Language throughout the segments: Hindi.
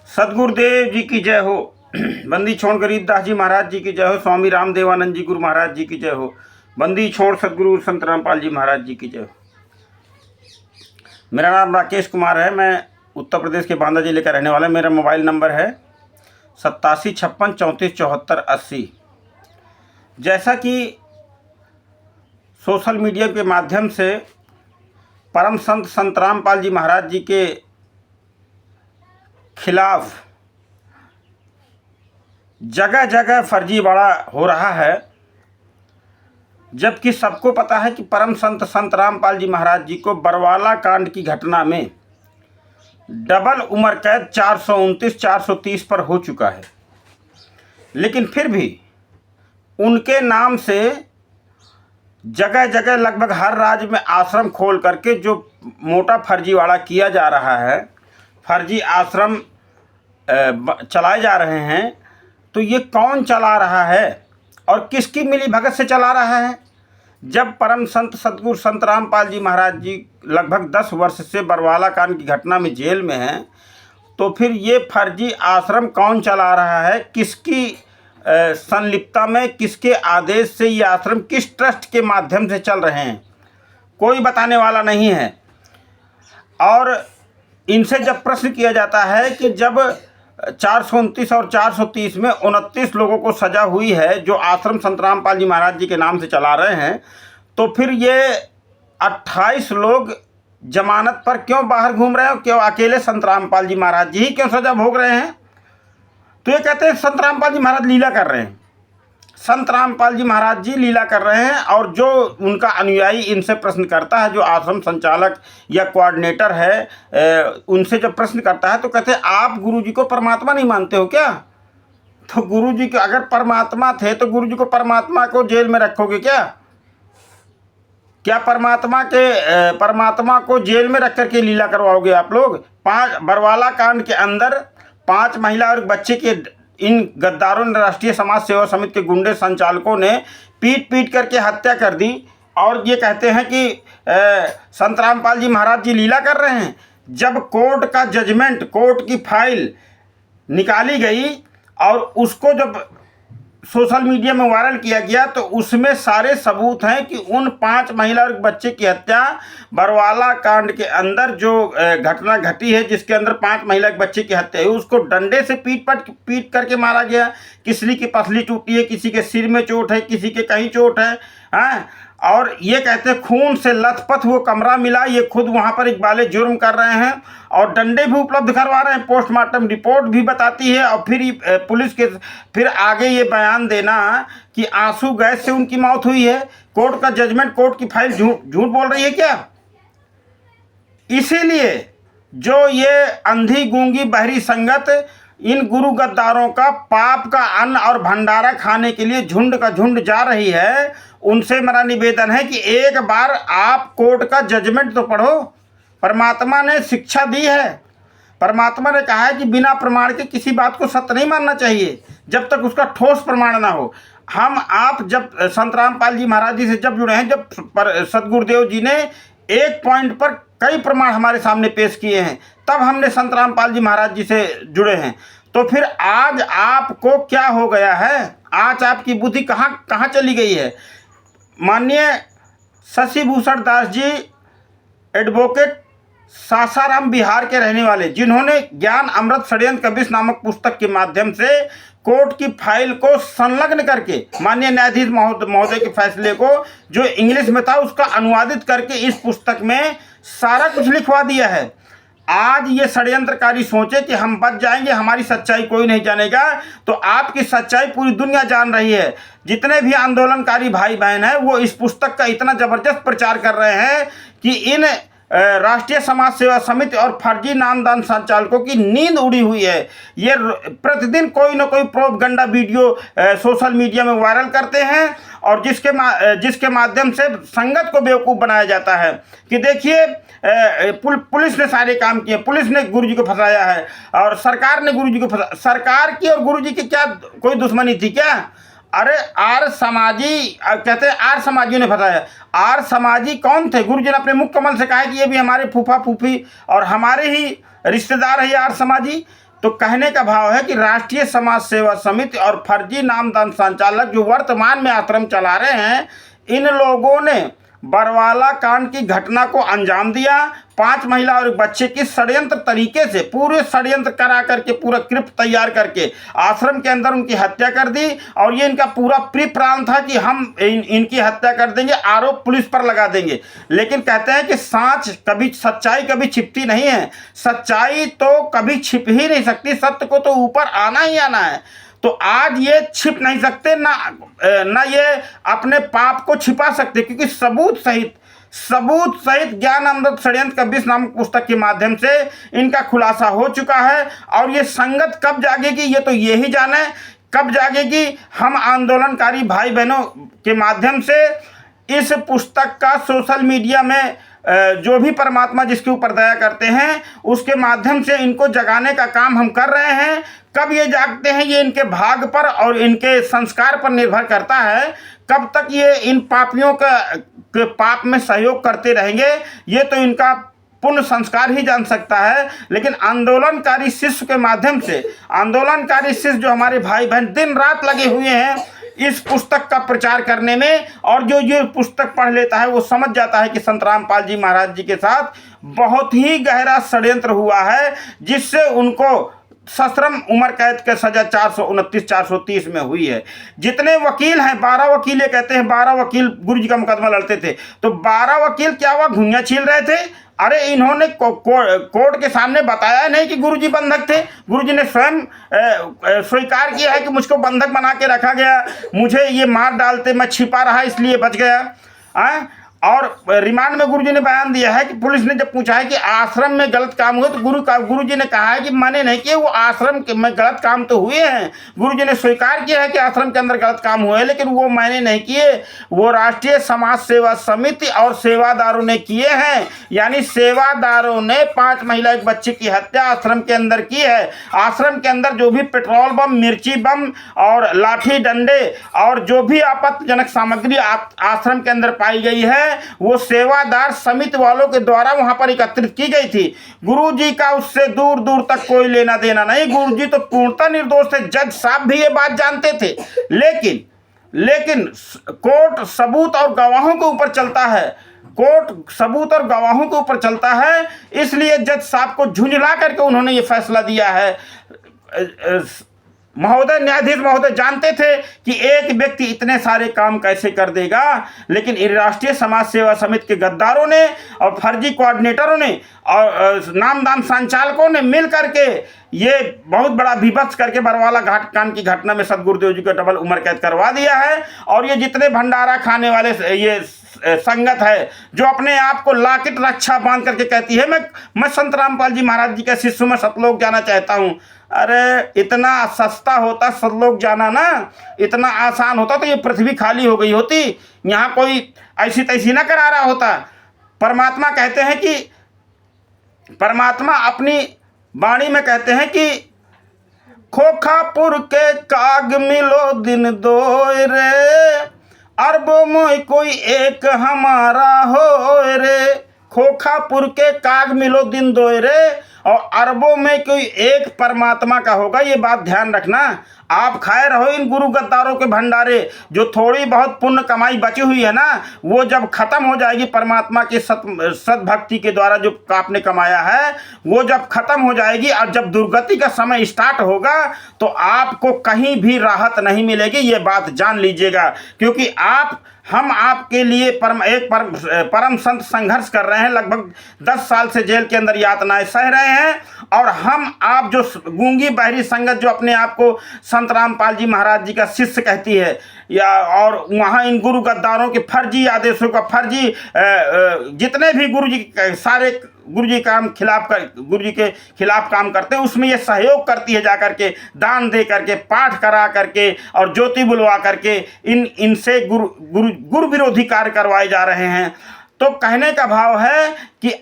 सदगुरुदेव जी की जय हो। बंदी छोड़ गरीबदास जी महाराज जी की जय हो। स्वामी रामदेवानंद जी गुरु महाराज जी की जय हो। बंदी छोड़ सदगुरु संत रामपाल जी महाराज जी की जय हो। मेरा नाम राकेश कुमार है। मैं उत्तर प्रदेश के बांदा जिले का रहने वाला। मेरा मोबाइल नंबर है 8756347480। जैसा कि सोशल मीडिया के माध्यम से परम संत संत रामपाल जी महाराज जी के खिलाफ जगह जगह फर्जीवाड़ा हो रहा है, जबकि सबको पता है कि परम संत संत रामपाल जी महाराज जी को बरवाला कांड की घटना में डबल उम्र कैद 429-430 पर हो चुका है। लेकिन फिर भी उनके नाम से जगह जगह लगभग हर राज्य में आश्रम खोल करके जो मोटा फर्जीवाड़ा किया जा रहा है, फर्जी आश्रम चलाए जा रहे हैं, तो ये कौन चला रहा है और किसकी मिली भगत से चला रहा है? जब परम संत सतगुरु संत रामपाल जी महाराज जी लगभग 10 वर्ष से बरवाला कांड की घटना में जेल में हैं, तो फिर ये फर्जी आश्रम कौन चला रहा है? किसकी संलिप्तता में, किसके आदेश से ये आश्रम, किस ट्रस्ट के माध्यम से चल रहे हैं, कोई बताने वाला नहीं है। और इनसे जब प्रश्न किया जाता है कि जब 429 और 430 में 29 लोगों को सज़ा हुई है जो आश्रम संत रामपाल जी महाराज जी के नाम से चला रहे हैं, तो फिर ये 28 लोग जमानत पर क्यों बाहर घूम रहे हैं? क्यों अकेले संत रामपाल जी महाराज जी ही क्यों सज़ा भोग रहे हैं? तो ये कहते हैं संत रामपाल जी महाराज लीला कर रहे हैं, संत रामपाल जी महाराज जी लीला कर रहे हैं। और जो उनका अनुयायी इनसे प्रश्न करता है, जो आश्रम संचालक या कोऑर्डिनेटर है, उनसे जब प्रश्न करता है तो कहते हैं आप गुरु जी को परमात्मा नहीं मानते हो क्या? तो गुरु जी को अगर परमात्मा थे तो गुरु जी को परमात्मा को जेल में रखोगे क्या? क्या परमात्मा को जेल में रख करके लीला करवाओगे आप लोग? बरवाला कांड के अंदर 5 महिला और बच्चे के इन गद्दारों ने, राष्ट्रीय समाज सेवा समिति के गुंडे संचालकों ने पीट करके हत्या कर दी। और ये कहते हैं कि संत रामपाल जी महाराज जी लीला कर रहे हैं। जब कोर्ट का जजमेंट, कोर्ट की फाइल निकाली गई और उसको जब सोशल मीडिया में वायरल किया गया, तो उसमें सारे सबूत हैं कि उन 5 महिला और बच्चे की हत्या बरवाला कांड के अंदर जो घटना घटी है, जिसके अंदर 5 महिला के बच्चे की हत्या हुई, उसको डंडे से पीट करके मारा गया। किसी की पसली टूटी है, किसी के सिर में चोट है, किसी के कहीं चोट है, हाँ। और ये कहते हैं खून से लथपथ वो कमरा मिला, ये खुद वहाँ पर इकबाले जुर्म कर रहे हैं और डंडे भी उपलब्ध करवा रहे हैं। पोस्टमार्टम रिपोर्ट भी बताती है। और फिर पुलिस के फिर आगे ये बयान देना कि आंसू गैस से उनकी मौत हुई है। कोर्ट का जजमेंट, कोर्ट की फाइल झूठ बोल रही है क्या? इसीलिए जो ये अंधी गूंगी बहरी संगत इन गुरु गद्दारों का पाप का अन्न और भंडारा खाने के लिए झुंड का झुंड जा रही है, उनसे मेरा निवेदन है कि एक बार आप कोर्ट का जजमेंट तो पढ़ो। परमात्मा ने शिक्षा दी है, परमात्मा ने कहा है कि बिना प्रमाण के किसी बात को सत्य नहीं मानना चाहिए जब तक उसका ठोस प्रमाण ना हो। आप जब संत रामपाल जी महाराज जी से जब जुड़े हैं, जब सदगुरुदेव जी ने एक पॉइंट पर कई प्रमाण हमारे सामने पेश किए हैं, तब हमने संत रामपाल जी महाराज जी से जुड़े हैं। तो फिर आज आपको क्या हो गया है? आज आपकी बुद्धि कहाँ चली गई है? माननीय शशि भूषण दास जी, एडवोकेट, सासाराम बिहार के रहने वाले, जिन्होंने ज्ञान अमृत षड्यंत्र कबिश नामक पुस्तक के माध्यम से कोर्ट की फाइल को संलग्न करके माननीय न्यायाधीश महोदय के फैसले को जो इंग्लिश में था उसका अनुवादित करके इस पुस्तक में सारा कुछ लिखवा दिया है। आज ये षड्यंत्रकारी सोचे कि हम बच जाएंगे, हमारी सच्चाई कोई नहीं जानेगा, तो आपकी सच्चाई पूरी दुनिया जान रही है। जितने भी आंदोलनकारी भाई बहन हैं वो इस पुस्तक का इतना ज़बरदस्त प्रचार कर रहे हैं कि इन राष्ट्रीय समाज सेवा समिति और फर्जी नामदान संचालकों की नींद उड़ी हुई है। ये प्रतिदिन कोई ना कोई प्रोपगंडा वीडियो सोशल मीडिया में वायरल करते हैं और जिसके माध्यम से संगत को बेवकूफ़ बनाया जाता है कि देखिए पुलिस ने सारे काम किए, पुलिस ने गुरुजी को फंसाया है और सरकार ने गुरुजी को फंसाया। सरकार की और गुरुजी की क्या कोई दुश्मनी थी क्या? अरे आर्य समाजी कहते हैं आर्य समाजियों ने फंसाया। आर्य समाजी कौन थे? गुरुजी ने अपने मुख कमल से कहा कि ये भी हमारे फूफा फूफी और हमारे ही रिश्तेदार है आर्य समाजी। तो कहने का भाव है कि राष्ट्रीय समाज सेवा समिति और फर्जी नामदान संचालक जो वर्तमान में आश्रम चला रहे हैं, इन लोगों ने बरवाला कांड की घटना को अंजाम दिया। 5 महिला और एक बच्चे की षड्यंत्र तरीके से पूरे षड्यंत्र करा करके पूरा क्रिप्ट तैयार करके आश्रम के अंदर उनकी हत्या कर दी। और ये इनका पूरा प्री प्लान था कि हम इनकी हत्या कर देंगे, आरोप पुलिस पर लगा देंगे। लेकिन कहते हैं कि सच्चाई कभी छिपती नहीं है, सच्चाई तो कभी छिप ही नहीं सकती, सत्य को तो ऊपर आना ही आना है। तो आज ये छिप नहीं सकते, ना ये अपने पाप को छिपा सकते, क्योंकि सबूत सहित ज्ञान अमृत षड्यंत्र का 20 नामक पुस्तक के माध्यम से इनका खुलासा हो चुका है। और ये संगत कब जागेगी ये तो ये ही जाने, कब जागेगी। हम आंदोलनकारी भाई बहनों के माध्यम से इस पुस्तक का सोशल मीडिया में जो भी परमात्मा जिसके ऊपर दया करते हैं उसके माध्यम से इनको जगाने का काम हम कर रहे हैं। कब ये जागते हैं ये इनके भाग पर और इनके संस्कार पर निर्भर करता है। कब तक ये इन पापियों के पाप में सहयोग करते रहेंगे ये तो इनका पुण्य संस्कार ही जान सकता है। लेकिन आंदोलनकारी शिष्य के माध्यम से, आंदोलनकारी शिष्य जो हमारे भाई बहन दिन रात लगे हुए हैं इस पुस्तक का प्रचार करने में, और जो ये पुस्तक पढ़ लेता है वो समझ जाता है कि संत रामपाल जी महाराज जी के साथ बहुत ही गहरा षड्यंत्र हुआ है, जिससे उनको सश्रम उम्र कैद के सजा 429-430 में हुई है। जितने वकील हैं 12 वकील, ये कहते हैं 12 वकील गुरु जी का मुकदमा लड़ते थे, तो 12 वकील क्या हुआ, घुइयां छील रहे थे? अरे इन्होंने कोर्ट के सामने बताया नहीं कि गुरुजी बंधक थे। गुरुजी ने स्वयं स्वीकार किया है कि मुझको बंधक बना के रखा गया, मुझे ये मार डालते, मैं छिपा रहा इसलिए बच गया। और रिमांड में गुरुजी ने बयान दिया है कि पुलिस ने जब पूछा है कि आश्रम में गलत काम हुए तो गुरुजी ने कहा है कि मैंने नहीं किए, वो आश्रम में गलत काम तो हुए हैं। गुरुजी ने स्वीकार किया है कि आश्रम के अंदर गलत काम हुए, लेकिन वो मैंने नहीं किए, वो राष्ट्रीय समाज सेवा समिति और सेवादारों ने किए हैं। यानी सेवादारों ने 5 महिला एक बच्चे की हत्या आश्रम के अंदर की है। आश्रम के अंदर जो भी पेट्रोल बम, मिर्ची बम और लाठी डंडे और जो भी आपत्तिजनक सामग्री आश्रम के अंदर पाई गई है वो सेवादार समिति वालों के द्वारा वहां पर एकत्रित की गई थी। गुरुजी का उससे दूर दूर तक कोई लेना देना नहीं, गुरुजी तो पूर्णतः निर्दोष थे। जज साहब भी ये बात जानते थे, लेकिन कोर्ट सबूत और गवाहों के ऊपर चलता है, कोर्ट सबूत और गवाहों के ऊपर चलता है, इसलिए जज साहब को झुंझला करके उन्होंने ये फैसला दिया है। महोदय, न्यायाधीश महोदय जानते थे कि एक व्यक्ति इतने सारे काम कैसे कर देगा, लेकिन राष्ट्रीय समाज सेवा समिति के गद्दारों ने और फर्जी कोऑर्डिनेटरों ने और नामदान संचालकों ने मिल करके ये बहुत बड़ा विभत्स करके बरवाला घाट कांड की घटना में सदगुरुदेव जी को डबल उम्र कैद करवा दिया है। और ये जितने भंडारा खाने वाले ये संगत है जो अपने आप को लाकेट रक्षा बांध करके कहती है मैं संत रामपाल जी महाराज जी के शिष्य में सतलोक जाना चाहता हूँ। अरे इतना सस्ता होता सतलोक जाना ना, इतना आसान होता तो ये पृथ्वी खाली हो गई होती, यहाँ कोई ऐसी तैसी ना करा रहा होता। परमात्मा कहते हैं कि परमात्मा अपनी वाणी में कहते हैं कि खोखापुर के काग मिलो दिन दो रे, अरबों में कोई एक हमारा हो रे। खोखापुर के काग मिलो दिन दो रे और अरबों में कोई एक परमात्मा का होगा, ये बात ध्यान रखना। आप खाए रहो इन गुरु गद्दारों के भंडारे, जो थोड़ी बहुत पुण्य कमाई बची हुई है ना वो जब खत्म हो जाएगी, परमात्मा की सद्भक्ति के द्वारा जो आपने कमाया है वो जब खत्म हो जाएगी और जब दुर्गति का समय स्टार्ट होगा तो आपको कहीं भी राहत नहीं मिलेगी, ये बात जान लीजिएगा। क्योंकि हम आपके लिए परम संत संघर्ष कर रहे हैं, लगभग 10 साल से जेल के अंदर यातनाएं सह रहे हैं। और आप जो गूंगी बहरी संगत जो अपने आप को संत रामपाल जी महाराज जी का शिष्य कहती है, या और वहाँ इन गुरु गद्दारों के फर्जी आदेशों का फर्जी जितने भी सारे गुरु जी के खिलाफ काम करते हैं उसमें ये सहयोग करती है, जाकर के दान दे करके, पाठ करा करके और ज्योति बुलवा करके इनसे गुरु विरोधी कार्य करवाए जा रहे हैं। तो कहने का भाव है कि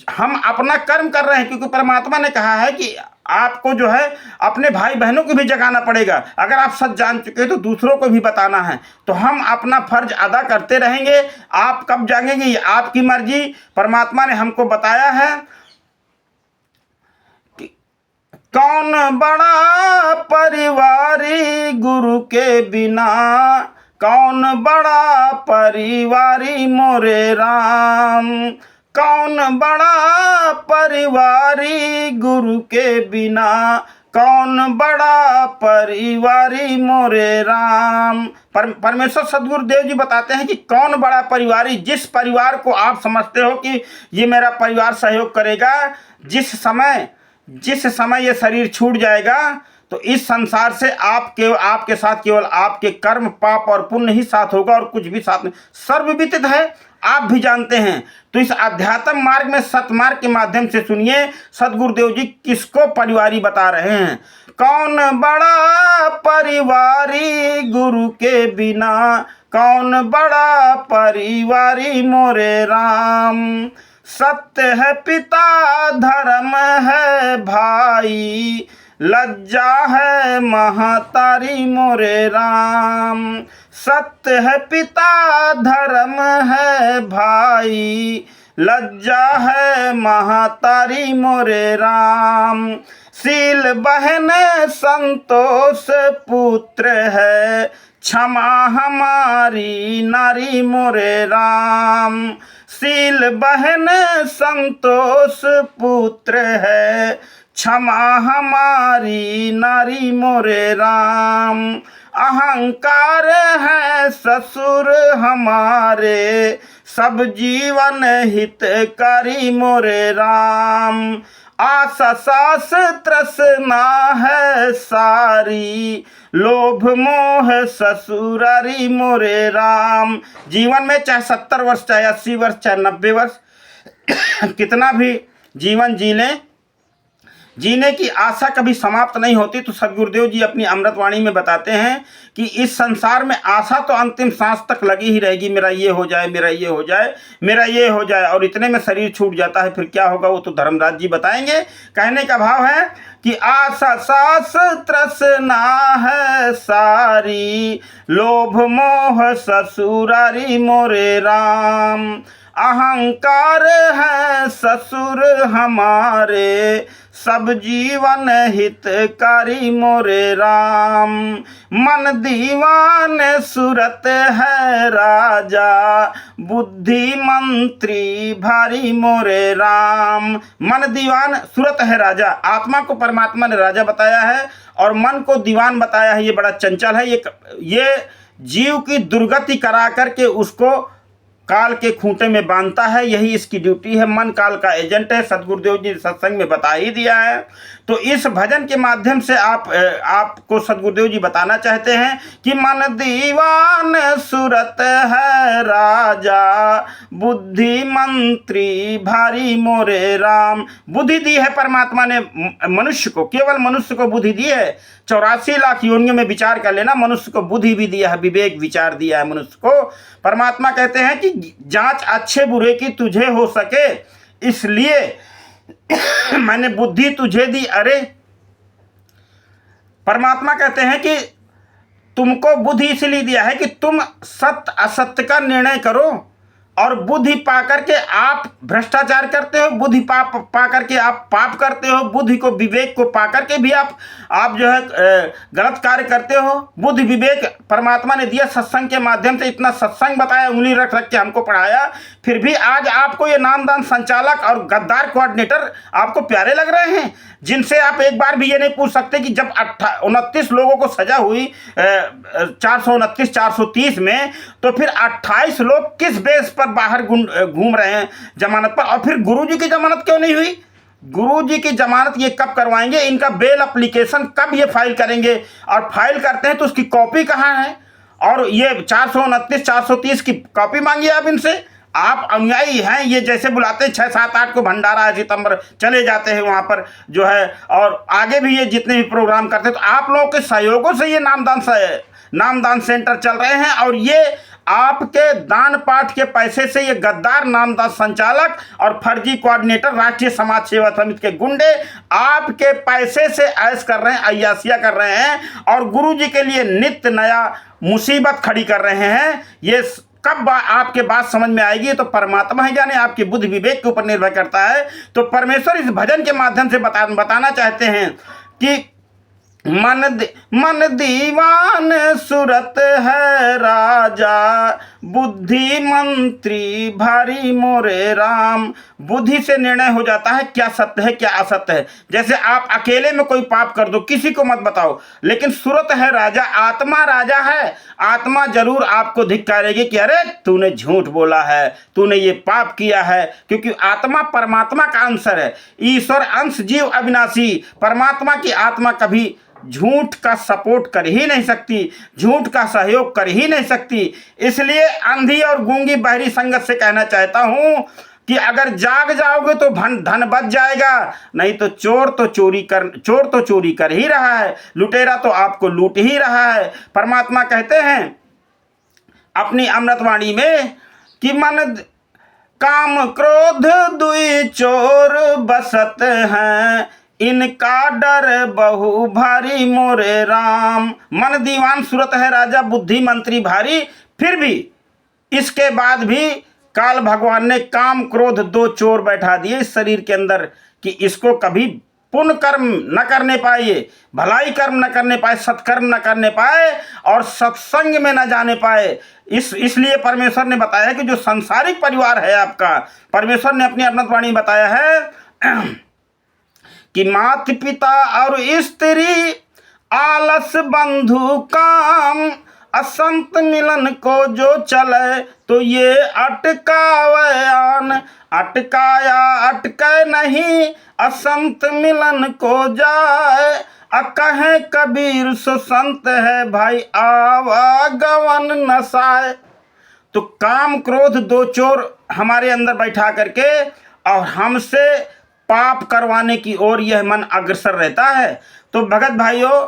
हम अपना कर्म कर रहे हैं, क्योंकि परमात्मा ने कहा है कि आपको जो है अपने भाई बहनों को भी जगाना पड़ेगा। अगर आप सच जान चुके हैं तो दूसरों को भी बताना है, तो हम अपना फर्ज अदा करते रहेंगे। आप कब जागेंगे ये आपकी मर्जी। परमात्मा ने हमको बताया है कौन बड़ा परिवारी गुरु के बिना, कौन बड़ा परिवारी मोरे राम, कौन बड़ा परिवारी गुरु के बिना, कौन बड़ा परिवारी मोरे राम। परमेश्वर सदगुरुदेव जी बताते हैं कि कौन बड़ा परिवारी, जिस परिवार को आप समझते हो कि ये मेरा परिवार सहयोग करेगा, जिस समय ये शरीर छूट जाएगा तो इस संसार से आपके साथ केवल आपके कर्म, पाप और पुण्य ही साथ होगा और कुछ भी साथ नहीं। सर्वविदित है, आप भी जानते हैं। तो इस अध्यात्म मार्ग में, सतमार्ग के माध्यम से सुनिए सदगुरुदेव जी किसको परिवारी बता रहे हैं। कौन बड़ा परिवारी गुरु के बिना, कौन बड़ा परिवारी मोरे राम, सत्य है पिता धर्म है भाई, लज्जा है महतारी मोरे राम, सत्य है पिता धर्म है भाई, लज्जा है महतारी मोरे राम, शील बहन संतोष पुत्र है, क्षमा हमारी नारी मोरे राम, शील बहन संतोष पुत्र है, क्षमा हमारी नारी मोरे राम, अहंकार है ससुर हमारे, सब जीवन हितकारी मोरे राम, आशा सास तृष्णा है सारी, लोभ मोह ससुरारी मोरे राम। जीवन में चाहे 70 वर्ष, चाहे 80 वर्ष, चाहे 90 वर्ष कितना भी जीवन जी लें, जीने की आशा कभी समाप्त नहीं होती। तो सदगुरुदेव जी अपनी अमृतवाणी में बताते हैं कि इस संसार में आशा तो अंतिम सांस तक लगी ही रहेगी, मेरा ये हो जाए, मेरा ये हो जाए, मेरा ये हो जाए, और इतने में शरीर छूट जाता है। फिर क्या होगा वो तो धर्मराज जी बताएंगे। कहने का भाव है कि आशा सास तृष्णा है सारी, लोभ मोह ससुरारी मोरे राम, अहंकार है ससुर हमारे, सब जीवन हितकारी मोरे राम, मन दीवान सूरत है राजा, बुद्धि मंत्री भारी मोरे राम। मन दीवान सूरत है राजा, आत्मा को परमात्मा ने राजा बताया है और मन को दीवान बताया है। ये बड़ा चंचल है, ये जीव की दुर्गति करा करके उसको काल के खूंटे में बांधता है, यही इसकी ड्यूटी है। मन काल का एजेंट है, सदगुरुदेव जी ने सत्संग में बता ही दिया है। तो इस भजन के माध्यम से आपको सदगुरुदेव जी बताना चाहते हैं कि मन दीवान सूरत है राजा, बुद्धि मंत्री भारी मोरे राम। बुद्धि दी है परमात्मा ने मनुष्य को, केवल मनुष्य को बुद्धि दी है। 84 लाख योनियों में विचार कर लेना, मनुष्य को बुद्धि भी दिया है, विवेक विचार दिया है मनुष्य को। परमात्मा कहते हैं कि जांच अच्छे बुरे की तुझे हो सके, इसलिए मैंने बुद्धि तुझे दी। अरे परमात्मा कहते हैं कि तुमको बुद्धि इसलिए दिया है कि तुम सत्य असत्य का निर्णय करो, और बुद्धि पाकर के आप भ्रष्टाचार करते हो, बुद्धि पाकर के आप पाप करते हो, बुद्धि को विवेक को पाकर के भी आप जो है गलत कार्य करते हो। बुद्धि विवेक परमात्मा ने दिया सत्संग के माध्यम से, इतना सत्संग बताया, उंगली रख रख के हमको पढ़ाया, फिर भी आज आपको ये नामदान संचालक और गद्दार कोऑर्डिनेटर आपको प्यारे लग रहे हैं, जिनसे आप एक बार भी ये नहीं पूछ सकते कि जब 29 लोगों को सजा हुई 429 430 में, तो फिर 28 लोग किस बेस पर बाहर घूम रहे हैं जमानत पर, और फिर गुरुजी की जमानत क्यों नहीं हुई? गुरुजी की जमानत ये कब करवाएंगे? इनका बेल एप्लीकेशन कब ये फाइल करेंगे? और फाइल करते हैं तो उसकी कॉपी कहाँ है? और ये 429 430 की कॉपी मांगिए आप इनसे। आप अनुयायी हैं, ये जैसे बुलाते हैं 6 7 8 को भंडारा है सितंबर, चले जाते हैं वहाँ पर जो है, और आगे भी ये जितने भी प्रोग्राम करते हैं, तो आप लोगों के सहयोगों से ये नामदान सेंटर चल रहे हैं, और ये आपके दान पाठ के पैसे से ये गद्दार नामदान संचालक और फर्जी कोऑर्डिनेटर राष्ट्रीय समाज सेवा समिति के गुंडे आपके पैसे से ऐश कर रहे हैं, अय्यासिया कर रहे हैं, और गुरुजी के लिए नित्य नया मुसीबत खड़ी कर रहे हैं। ये कब आपके बात समझ में आएगी तो परमात्मा ही जाने, आपकी बुद्धि विवेक के ऊपर निर्भर करता है। तो परमेश्वर इस भजन के माध्यम से बताना चाहते हैं कि मन दीवान सूरत है राजा, बुद्धि मंत्री भारी मोरे राम। बुद्धि से निर्णय हो जाता है क्या सत्य है क्या असत्य है। जैसे आप अकेले में कोई पाप कर दो, किसी को मत बताओ, लेकिन सूरत है राजा, आत्मा राजा है, आत्मा जरूर आपको धिक्कारेगी कि अरे तूने झूठ बोला है, तूने ये पाप किया है। क्योंकि आत्मा परमात्मा का अंश है, ईश्वर अंश जीव अविनाशी। परमात्मा की आत्मा कभी झूठ का सपोर्ट कर ही नहीं सकती, झूठ का सहयोग कर ही नहीं सकती। इसलिए अंधी और गूंगी बहरी संगत से कहना चाहता हूं कि अगर जाग जाओगे तो धन बच जाएगा, नहीं तो चोर तो चोरी कर ही रहा है, लुटेरा तो आपको लूट ही रहा है। परमात्मा कहते हैं अपनी अमृतवाणी में कि मन काम क्रोध दुई चोर बसत हैं, इनका डर बहु भारी मोरे राम। मन दीवान सूरत है राजा, बुद्धि मंत्री भारी। फिर भी इसके बाद भी काल भगवान ने काम क्रोध दो चोर बैठा दिए इस शरीर के अंदर कि इसको कभी पुण्य कर्म न करने पाए, भलाई कर्म न करने पाए, सत्कर्म न करने पाए और सत्संग में न जाने पाए। इसलिए परमेश्वर ने बताया कि जो सांसारिक परिवार है आपका, परमेश्वर ने अपनी अमृतवाणी बताया है कि माता पिता और स्त्री आलस बंधु काम, असंत मिलन को जो चले तो ये अटकावयान। अटकाया अटके नहीं, असंत मिलन को जाए, कहे कबीर सो संत है भाई आवागवन नसाए। तो काम क्रोध दो चोर हमारे अंदर बैठा करके और हमसे पाप करवाने की ओर यह मन अग्रसर रहता है। तो भगत भाइयों,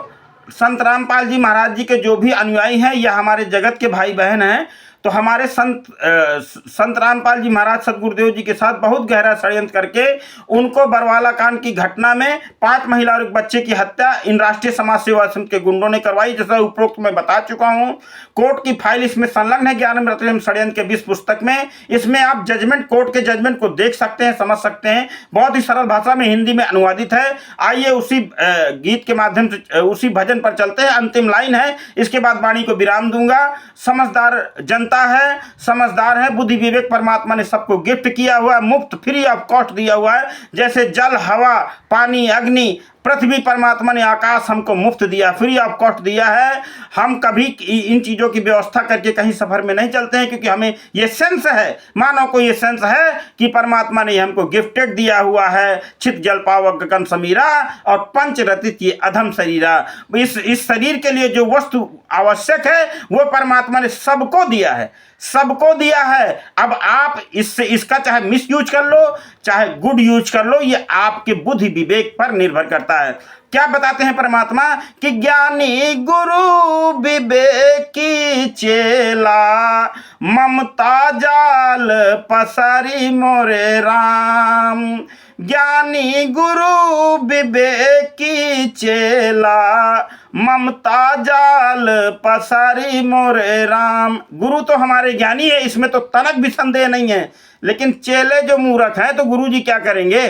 संत रामपाल जी महाराज जी के जो भी अनुयायी हैं या हमारे जगत के भाई बहन हैं, तो हमारे संत रामपाल जी महाराज सदगुरुदेव जी के साथ बहुत गहरा षड्यंत्र करके उनको बरवाला कांड की घटना में 5 महिला और एक बच्चे की हत्या इन राष्ट्रीय समाज सेवा समिति के गुंडों ने करवाई। जैसा उपरोक्त मैं बता चुका हूं, कोर्ट की फाइल इसमें संलग्न है ज्ञानम रत्नम षड्यंत्र के 20 पुस्तक में। इसमें आप जजमेंट, कोर्ट के जजमेंट को देख सकते हैं, समझ सकते हैं। बहुत ही सरल भाषा में हिंदी में अनुवादित है। आइए उसी गीत के माध्यम से, उसी भजन पर चलते हैं। अंतिम लाइन है, इसके बाद वाणी को विराम दूंगा। समझदार जनता है, समझदार है, बुद्धि विवेक परमात्मा ने सबको गिफ्ट किया हुआ है, मुफ्त फ्री ऑफ कॉस्ट दिया हुआ है। जैसे जल, हवा, पानी, अग्नि, पृथ्वी, परमात्मा ने आकाश हमको मुफ्त दिया, फ्री ऑफ कॉस्ट दिया है। हम कभी इन चीज़ों की व्यवस्था करके कहीं सफ़र में नहीं चलते हैं, क्योंकि हमें ये सेंस है, मानव को ये सेंस है कि परमात्मा ने हमको गिफ्टेड दिया हुआ है। छित जल पावक गगन समीरा और पंच रतित ये अधम शरीरा। इस शरीर के लिए जो वस्तु आवश्यक है वो परमात्मा ने सबको दिया है, सबको दिया है। अब आप इसका चाहे मिस यूज कर लो, चाहे गुड यूज कर लो, ये आपके बुद्धि विवेक पर निर्भर करता है। क्या बताते हैं परमात्मा कि ज्ञानी गुरु विवेकी चेला, ममता जाल पसारी मोरे राम। ज्ञानी गुरु विवेकी चेला, ममता जाल पसारी मोरे राम। गुरु तो हमारे ज्ञानी है, इसमें तो तनक भी संदेह नहीं है, लेकिन चेले जो मूर्ख हैं तो गुरु जी क्या करेंगे?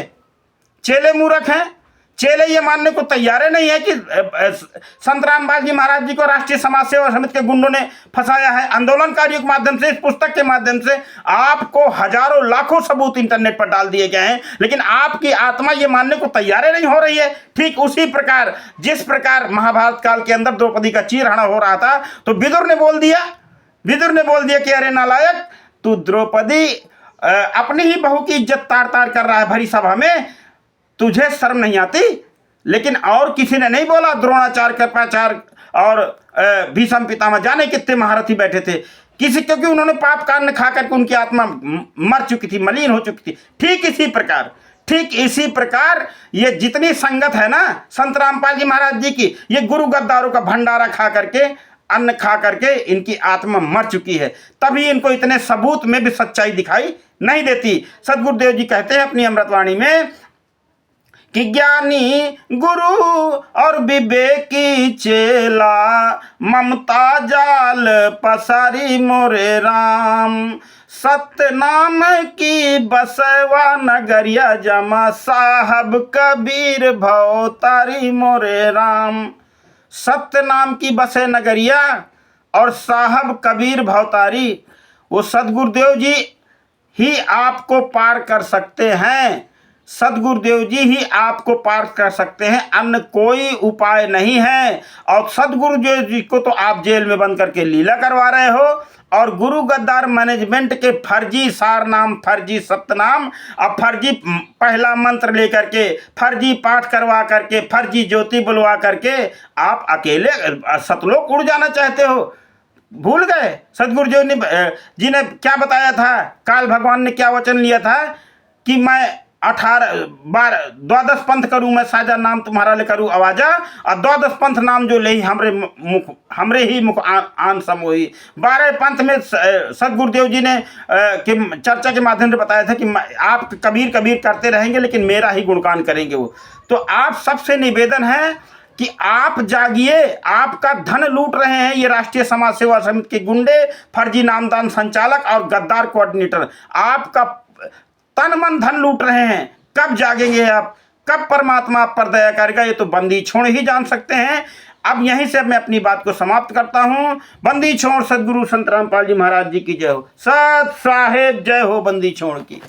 चेले मूर्ख हैं, चेले ये मानने को तैयार नहीं है कि संत रामपाल जी महाराज जी को राष्ट्रीय समाज सेवा समिति के गुंडों ने फंसाया है। आंदोलनकारियों के माध्यम से, इस पुस्तक के माध्यम से आपको हजारों लाखों सबूत इंटरनेट पर डाल दिए गए हैं, लेकिन आपकी आत्मा ये मानने को तैयार नहीं हो रही है। ठीक उसी प्रकार जिस प्रकार महाभारत काल के अंदर द्रौपदी का चीरहरण हो रहा था, तो विदुर ने बोल दिया कि अरे नालायक, तू द्रौपदी अपनी ही बहू की इज्जत तार तार कर रहा है भरी सभा में, तुझे शर्म नहीं आती? लेकिन और किसी ने नहीं बोला। द्रोणाचार्य, कृपाचार्य और भीष्म पितामह जाने कितने महारथी बैठे थे, क्योंकि उन्होंने पाप कांड खा करके उनकी आत्मा मर चुकी थी, मलिन हो चुकी थी। ठीक इसी प्रकार ये जितनी संगत है ना संत रामपाल जी महाराज जी की, ये गुरु गद्दारों का भंडारा खा करके, अन्न खा करके इनकी आत्मा मर चुकी है। तभी इनको इतने सबूत में भी सच्चाई दिखाई नहीं देती। सदगुरुदेव जी कहते हैं अपनी अमृतवाणी में कि ज्ञानी गुरु और विवेकी चेला, ममता जाल पसारी मोरे राम। सत्य नाम की बसवा नगरिया, जमा साहब कबीर भवतारी मोरे राम। सत्य नाम की बसे नगरिया और साहब कबीर भवतारी, वो सदगुरुदेव जी ही आपको पार कर सकते हैं। सदगुरुदेव जी ही आपको पार कर सकते हैं, अन्य कोई उपाय नहीं है। और सदगुरुदेव जी को तो आप जेल में बंद करके लीला करवा रहे हो, और गुरु गद्दार मैनेजमेंट के फर्जी सार नाम, फर्जी सतनाम, अब फर्जी पहला मंत्र लेकर के, फर्जी पाठ करवा करके, फर्जी ज्योति बुलवा करके आप अकेले सतलोक उड़ जाना चाहते हो। भूल गए सदगुरु जी ने क्या बताया था? काल भगवान ने क्या वचन लिया था कि मैं 12 पंथ करूँ, मैं साजा नाम तुम्हारा ले करूँ आवाजा, और 12 पंथ नाम जो ले हमरे ही मुख आन समोही। 12 पंथ में सदगुरुदेव जी ने कि चर्चा के माध्यम से बताया था कि आप कबीर कबीर करते रहेंगे, लेकिन मेरा ही गुणगान करेंगे वो। तो आप सबसे निवेदन है कि आप जागिए, आपका धन लूट रहे हैं ये राष्ट्रीय समाज सेवा समिति के गुंडे, फर्जी नामदान संचालक और गद्दार कोऑर्डिनेटर, आपका तन मन धन लूट रहे हैं। कब जागेंगे आप? कब परमात्मा आप पर दया करेगा? ये तो बंदी छोड़ ही जान सकते हैं। अब यहीं से मैं अपनी बात को समाप्त करता हूँ। बंदी छोड़ सदगुरु संत रामपाल जी महाराज जी की जय हो। सत साहेब जय हो बंदी छोड़ की।